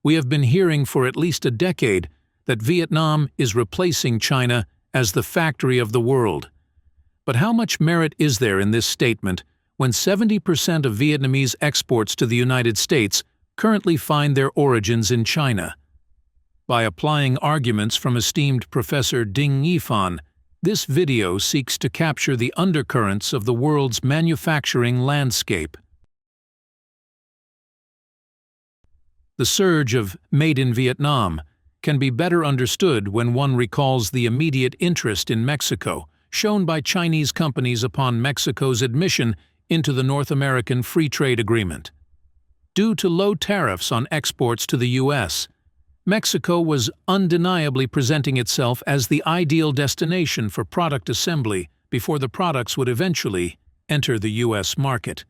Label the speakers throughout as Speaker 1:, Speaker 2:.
Speaker 1: We have been hearing for at least a decade that Vietnam is replacing China as the factory of the world. But how much merit is there in this statement when 70% of Vietnamese exports to the United States currently find their origins in China? By applying arguments from esteemed Professor Ding Yifan, this video seeks to capture the undercurrents of the world's manufacturing landscape. The surge of Made in Vietnam can be better understood when one recalls the immediate interest in Mexico shown by Chinese companies upon Mexico's admission into the North American Free Trade Agreement. Due to low tariffs on exports to the U.S., Mexico was undeniably presenting itself as the ideal destination for product assembly before the products would eventually enter the U.S. market.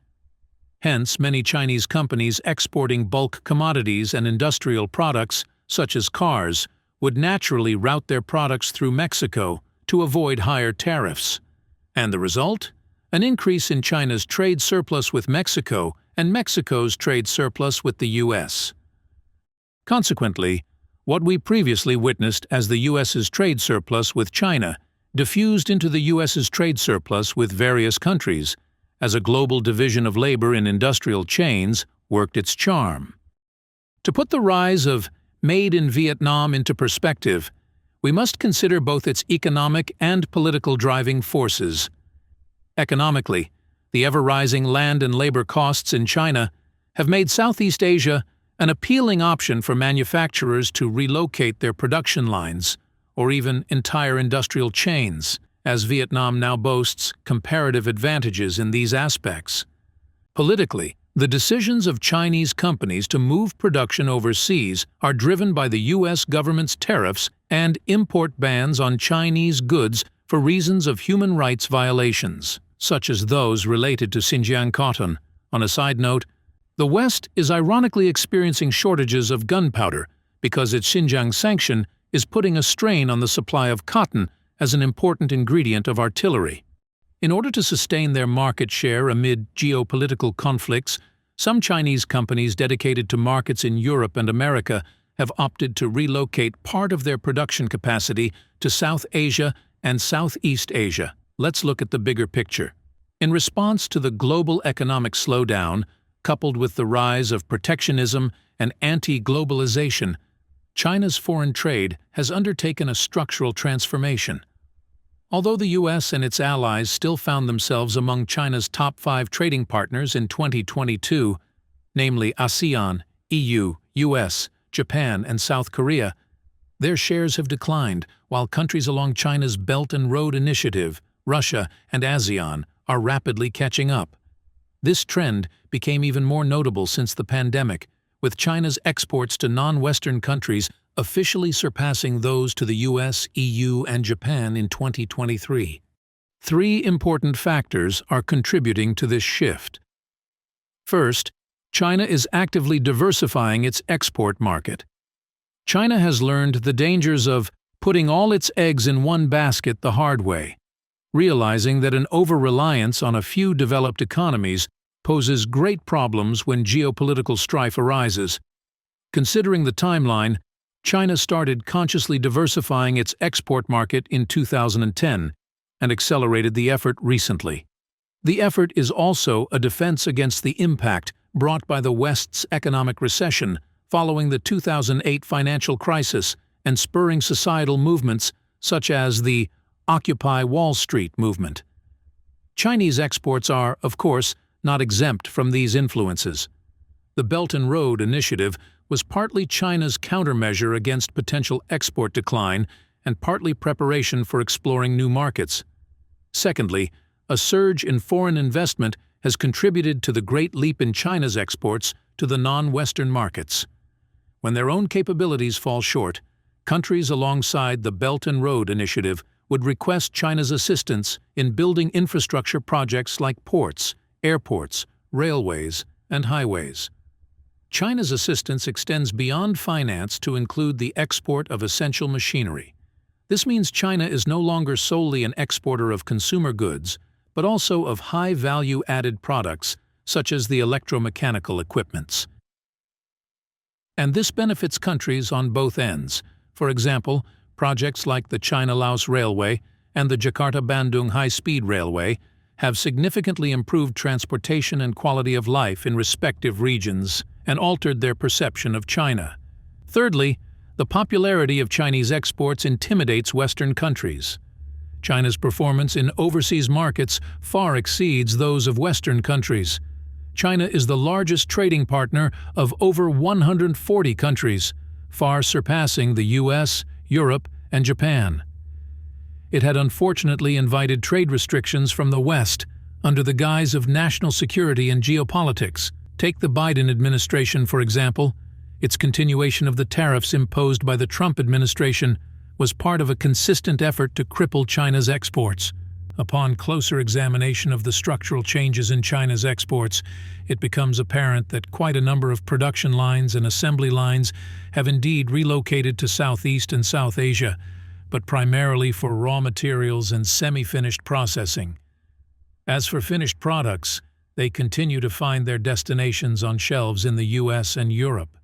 Speaker 1: Hence, many Chinese companies exporting bulk commodities and industrial products, such as cars, would naturally route their products through Mexico to avoid higher tariffs. And the result? An increase in China's trade surplus with Mexico and Mexico's trade surplus with the U.S. Consequently, what we previously witnessed as the U.S.'s trade surplus with China diffused into the U.S.'s trade surplus with various countries, as a global division of labor in industrial chains worked its charm. To put the rise of Made in Vietnam into perspective, we must consider both its economic and political driving forces. Economically, the ever-rising land and labor costs in China have made Southeast Asia an appealing option for manufacturers to relocate their production lines, or even entire industrial chains, as Vietnam now boasts comparative advantages in these aspects. Politically, the decisions of Chinese companies to move production overseas are driven by the U.S. government's tariffs and import bans on Chinese goods for reasons of human rights violations, such as those related to Xinjiang cotton. On a side note, the West is ironically experiencing shortages of gunpowder because its Xinjiang sanction is putting a strain on the supply of cotton as an important ingredient of artillery. In order to sustain their market share amid geopolitical conflicts, some Chinese companies dedicated to markets in Europe and America have opted to relocate part of their production capacity to South Asia and Southeast Asia. Let's look at the bigger picture. In response to the global economic slowdown, coupled with the rise of protectionism and anti-globalization, China's foreign trade has undertaken a structural transformation. Although the U.S. and its allies still found themselves among China's top 5 trading partners in 2022, namely ASEAN, EU, U.S., Japan, and South Korea, their shares have declined, while countries along China's Belt and Road Initiative, Russia, and ASEAN are rapidly catching up. This trend became even more notable since the pandemic, with China's exports to non-Western countries officially surpassing those to the US, EU, and Japan in 2023. 3 important factors are contributing to this shift. First, China is actively diversifying its export market. China has learned the dangers of putting all its eggs in one basket the hard way, realizing that an over-reliance on a few developed economies poses great problems when geopolitical strife arises. Considering the timeline, China started consciously diversifying its export market in 2010 and accelerated the effort recently. The effort is also a defense against the impact brought by the West's economic recession following the 2008 financial crisis and spurring societal movements such as the Occupy Wall Street movement. Chinese exports are, of course, not exempt from these influences. The Belt and Road Initiative was partly China's countermeasure against potential export decline and partly preparation for exploring new markets. Secondly, a surge in foreign investment has contributed to the great leap in China's exports to the non-Western markets. When their own capabilities fall short, countries alongside the Belt and Road Initiative would request China's assistance in building infrastructure projects like ports, airports, railways, and highways. China's assistance extends beyond finance to include the export of essential machinery. This means China is no longer solely an exporter of consumer goods, but also of high-value-added products such as the electromechanical equipments. And this benefits countries on both ends. For example, projects like the China-Laos Railway and the Jakarta-Bandung High-Speed Railway have significantly improved transportation and quality of life in respective regions and altered their perception of China. Thirdly, the popularity of Chinese exports intimidates Western countries. China's performance in overseas markets far exceeds those of Western countries. China is the largest trading partner of over 140 countries, far surpassing the US, Europe, and Japan. It had unfortunately invited trade restrictions from the West under the guise of national security and geopolitics. Take the Biden administration, for example. Its continuation of the tariffs imposed by the Trump administration was part of a consistent effort to cripple China's exports. Upon closer examination of the structural changes in China's exports, it becomes apparent that quite a number of production lines and assembly lines have indeed relocated to Southeast and South Asia, but primarily for raw materials and semi-finished processing. As for finished products, they continue to find their destinations on shelves in the US and Europe.